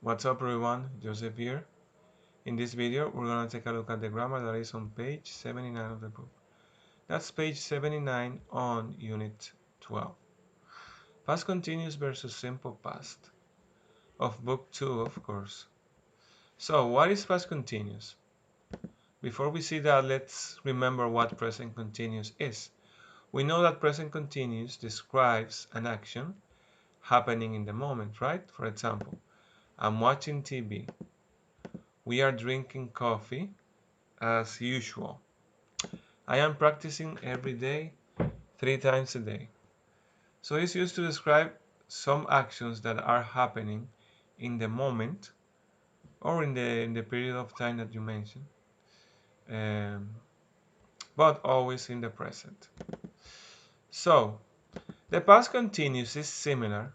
What's up everyone, Joseph here. In this video, we're going to take a look at the grammar that is on page 79 of the book. That's page 79 on Unit 12. Past continuous versus simple past. Of book 2, of course. So, what is past continuous? Before we see that, let's remember what present continuous is. We know that present continuous describes an action happening in the moment, right? For example, I'm watching TV. We are drinking coffee as usual. I am practicing every day, 3 times a day. So it's used to describe some actions that are happening in the moment or in the period of time that you mentioned, um, but always in the present. So the past continuous is similar,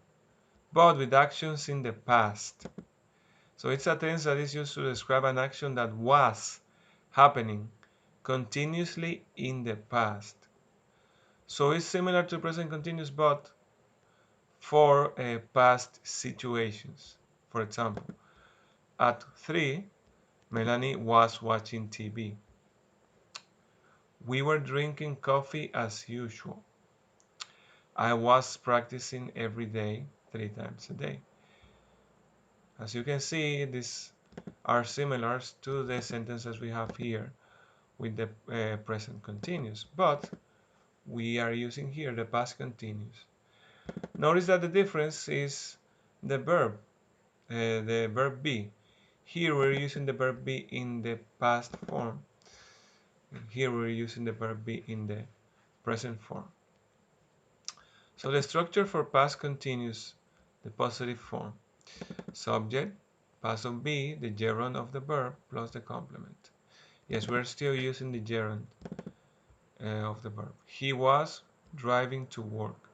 but with actions in the past. So it's a tense that is used to describe an action that was happening continuously in the past. So it's similar to present continuous, but for past situations. For example, at 3, Melanie was watching TV. We were drinking coffee as usual. I was practicing every day, 3 times a day. As you can see, these are similar to the sentences we have here with the present continuous, but we are using here the past continuous. Notice that the difference is the verb be. Here we're using the verb be in the past form. Here we're using the verb be in the present form. So the structure for past continuous, the positive form. Subject, past of be, the gerund of the verb plus the complement. Yes, we're still using the gerund of the verb. He was driving to work.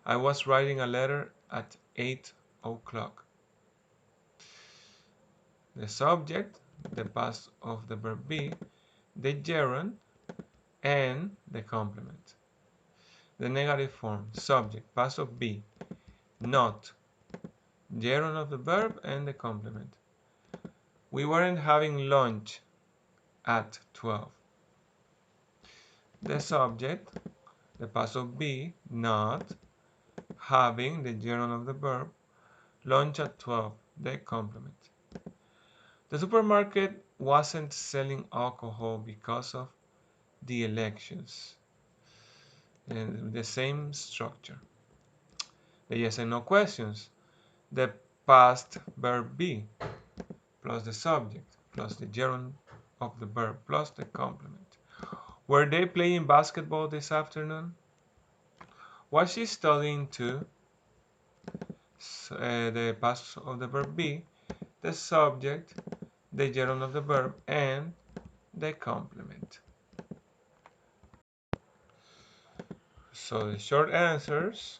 I was writing a letter at 8 o'clock. The subject, the past of the verb be, the gerund, and the complement. The negative form, subject, past of be, not, gerund of the verb, and the complement. We weren't having lunch at 12. The subject, the past of be, not, having, the gerund of the verb, lunch at 12, the complement. The supermarket wasn't selling alcohol because of the elections. And the same structure. The yes and no questions. The past verb be plus the subject plus the gerund of the verb plus the complement. Were they playing basketball this afternoon? Was she studying too? The past of the verb be, the subject, the gerund of the verb, and the complement. So the short answers,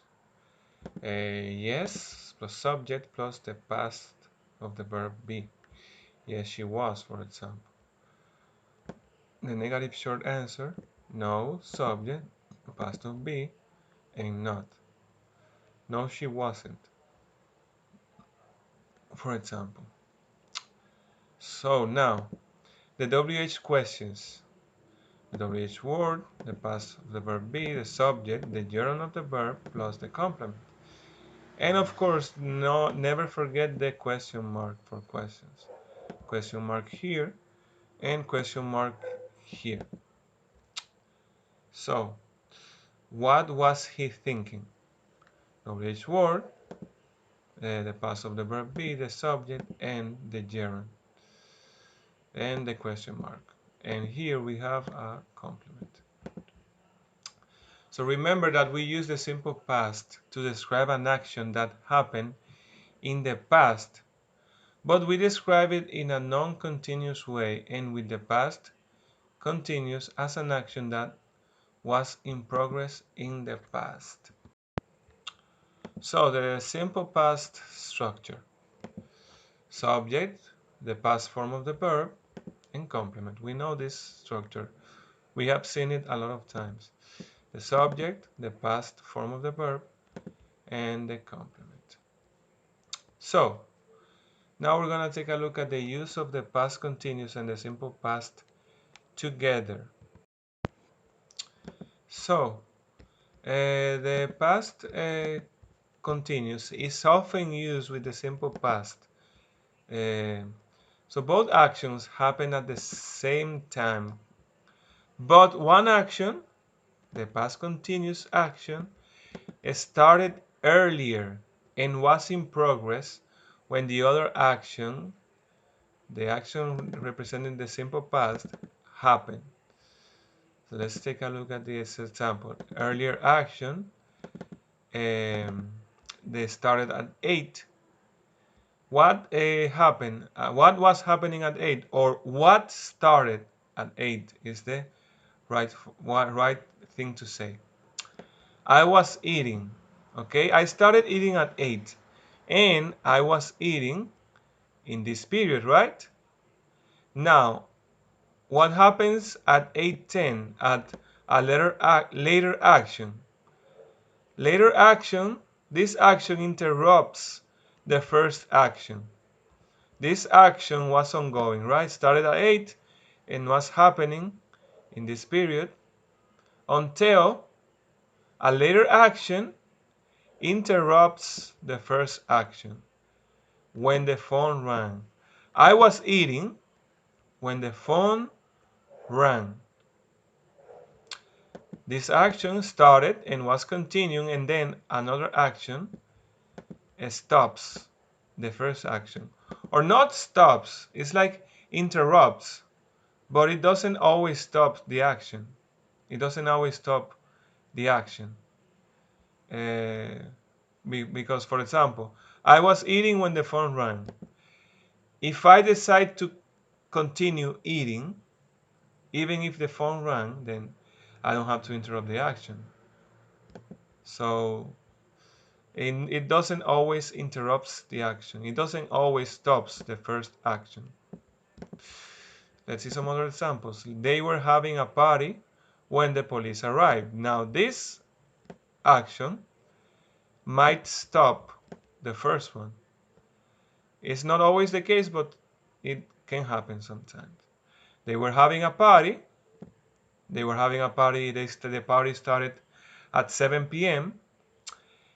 yes plus subject plus the past of the verb be. Yes, she was, for example. The negative short answer, no, subject, past of be, and not. No, she wasn't, for example. So now, the WH questions. The WH word, the past of the verb be, the subject, the gerund of the verb, plus the complement. And of course, no, never forget the question mark for questions. Question mark here, and question mark here. So, what was he thinking? WH word, the past of the verb be, the subject, and the gerund, and the question mark. And here we have a complement. So remember that we use the simple past to describe an action that happened in the past, but we describe it in a non-continuous way and with the past continuous as an action that was in progress in the past. So the simple past structure. Subject, the past form of the verb, and complement. We know this structure. We have seen it a lot of times. The subject, the past form of the verb, and the complement. So, Now we're going to take a look at the use of the past continuous and the simple past together. So, the past continuous is often used with the simple past. So both actions happen at the same time, but one action, the past continuous action, started earlier and was in progress when the other action, the action representing the simple past, happened. So let's take a look at this example. Earlier action, they started at 8. What happened? What was happening at 8, or what started at 8 is the right thing to say. I was eating. Okay, I started eating at 8, and I was eating in this period, right? Now, what happens at 8:10 at a later action? Later action, this action interrupts the first action. This action was ongoing, right? Started at 8 and was happening in this period until a later action interrupts the first action when the phone rang. I was eating when the phone rang. This action started and was continuing, and then another action stops the first action. Or not stops, it's like interrupts, but it doesn't always stop the action. It doesn't always stop the action. Because, for example, I was eating when the phone rang. If I decide to continue eating, even if the phone rang, then I don't have to interrupt the action. So it doesn't always interrupts the action. It doesn't always stops the first action. Let's see some other examples. They were having a party when the police arrived. Now this action might stop the first one. It's not always the case, but it can happen sometimes. They were having a party. They were having a party. The party started at 7 p.m.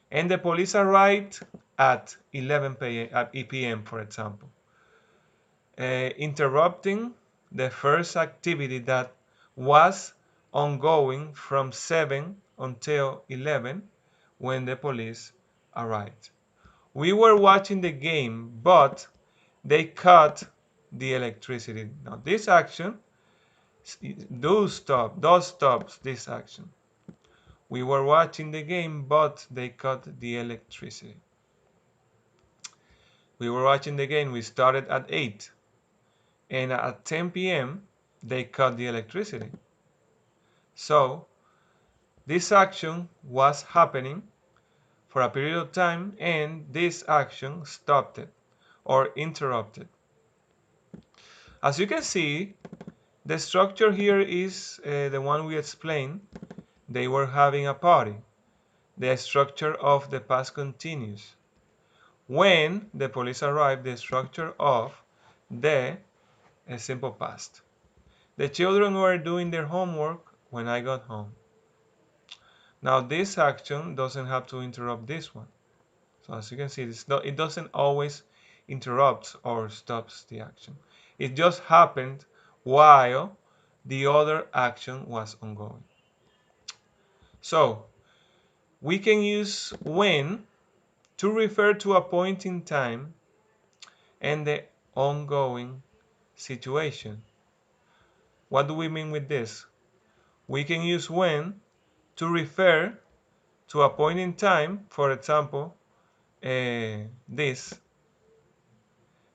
and the police arrived at 11 p.m., for example, interrupting the first activity that was ongoing from 7 until 11 when the police arrived. We were watching the game, but they cut the electricity. Now this action does stops this action. We were watching the game, but they cut the electricity. We were watching the game, we started at 8, and at 10 p.m. they cut the electricity. So this action was happening for a period of time, and this action stopped it or interrupted. As you can see, the structure here is the one we explained. They were having a party. The structure of the past continuous. When the police arrived, the structure of the simple past. The children were doing their homework when I got home. Now this action doesn't have to interrupt this one. So as you can see, it doesn't always interrupt or stops the action. It just happened while the other action was ongoing. So we can use when to refer to a point in time and the ongoing situation. What do we mean with this? We can use when to refer to a point in time. For example, this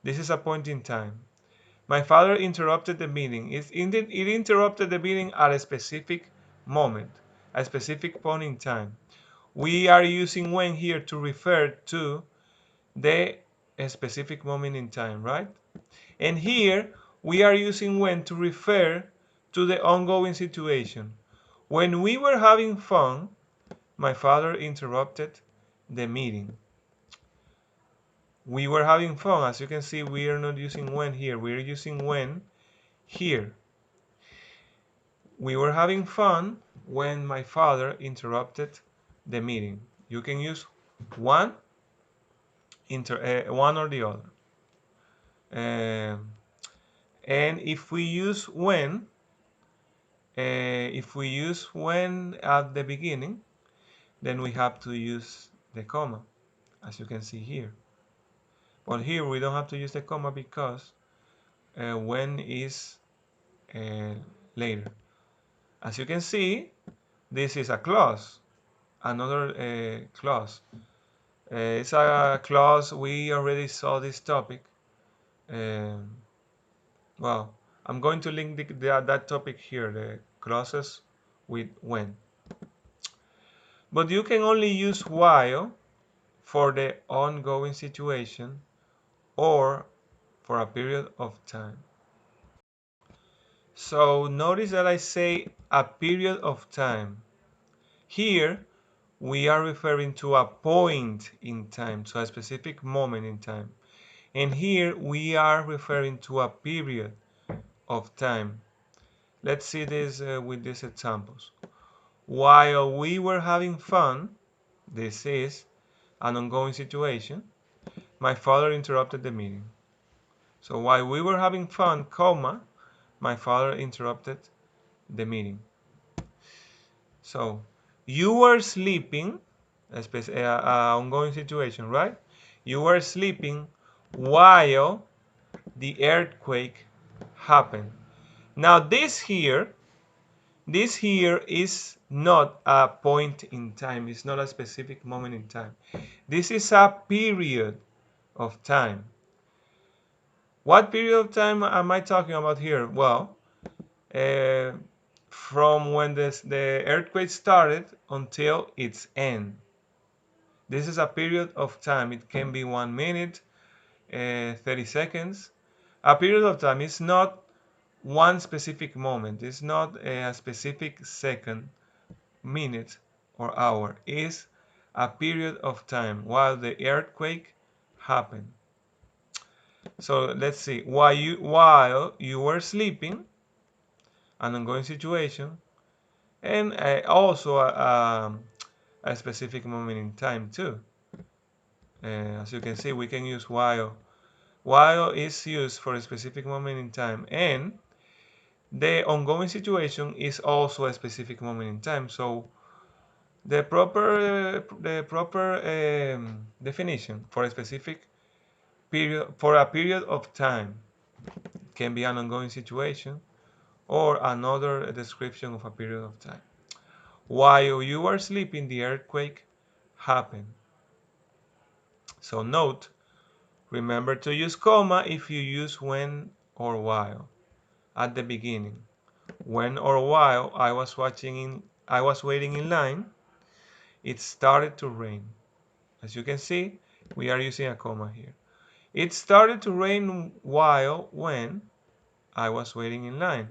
is a point in time. My father interrupted the meeting. It interrupted the meeting at a specific moment, a specific point in time. We are using when here to refer to the specific moment in time, right? And here we are using when to refer to the ongoing situation. When we were having fun, my father interrupted the meeting. We were having fun. As you can see, we are not using when here. We're using when here. We were having fun when my father interrupted the meeting. You can use one, one or the other. Um, and if we use when at the beginning, then we have to use the comma, as you can see here. But here we don't have to use the comma because when is uh, later. As you can see, this is a clause, another clause. It's a clause, we already saw this topic. Um, well, I'm going to link that topic here, the clauses with when. But you can only use while for the ongoing situation or for a period of time. So notice that I say a period of time. Here we are referring to a point in time, to a specific moment in time. And here we are referring to a period of time. Let's see this with these examples. While we were having fun, this is an ongoing situation, my father interrupted the meeting. So while we were having fun, comma, my father interrupted the meeting. So you were sleeping, ongoing situation, right? You were sleeping while the earthquake happened. Now this here is not a point in time. It's not a specific moment in time. This is a period of time. What period of time am I talking about here? Well, uh, from when the earthquake started until its end. This is a period of time. It can be 1 minute, 30 seconds. A period of time is not one specific moment. It's not a specific second, minute, or hour. It's a period of time while the earthquake happened. So let's see. While you were sleeping, an ongoing situation, and also a specific moment in time too. As you can see, we can use while. While is used for a specific moment in time, and the ongoing situation is also a specific moment in time. So the proper definition for a specific period, for a period of time, can be an ongoing situation or another description of a period of time. While you were sleeping, the earthquake happened. So note, remember to use comma if you use when or while at the beginning. When or while I was waiting in line, it started to rain. As you can see, we are using a comma here. It started to rain when I was waiting in line.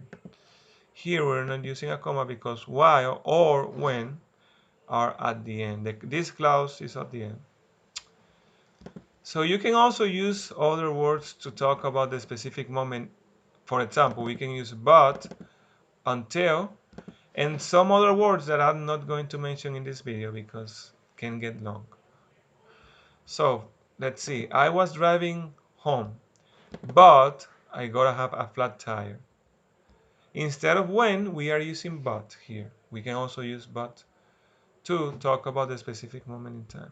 Here we're not using a comma because while or when are at the end. This clause is at the end. So you can also use other words to talk about the specific moment. For example, we can use but, until, and some other words that I'm not going to mention in this video because it can get long. So let's see. I was driving home, but I gotta have a flat tire. Instead of when, we are using but here. We can also use but to talk about the specific moment in time.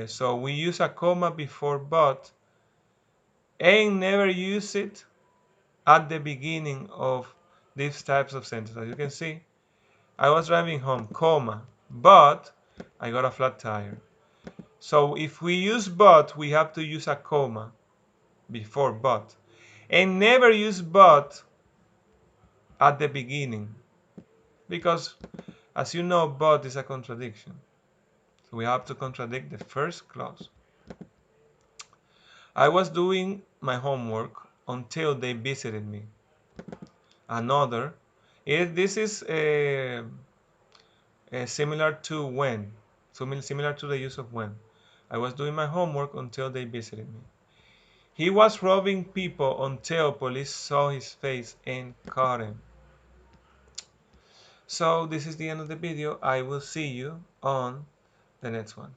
So we use a comma before but and never use it at the beginning of these types of sentences. As you can see, I was driving home, comma, but I got a flat tire. So if we use but, we have to use a comma before but. And never use but at the beginning. Because, as you know, but is a contradiction. So we have to contradict the first clause. I was doing my homework until they visited me. Another, this is similar to when, similar to the use of when. I was doing my homework until they visited me. He was robbing people until police saw his face and caught him. So this is the end of the video. I will see you on the next one.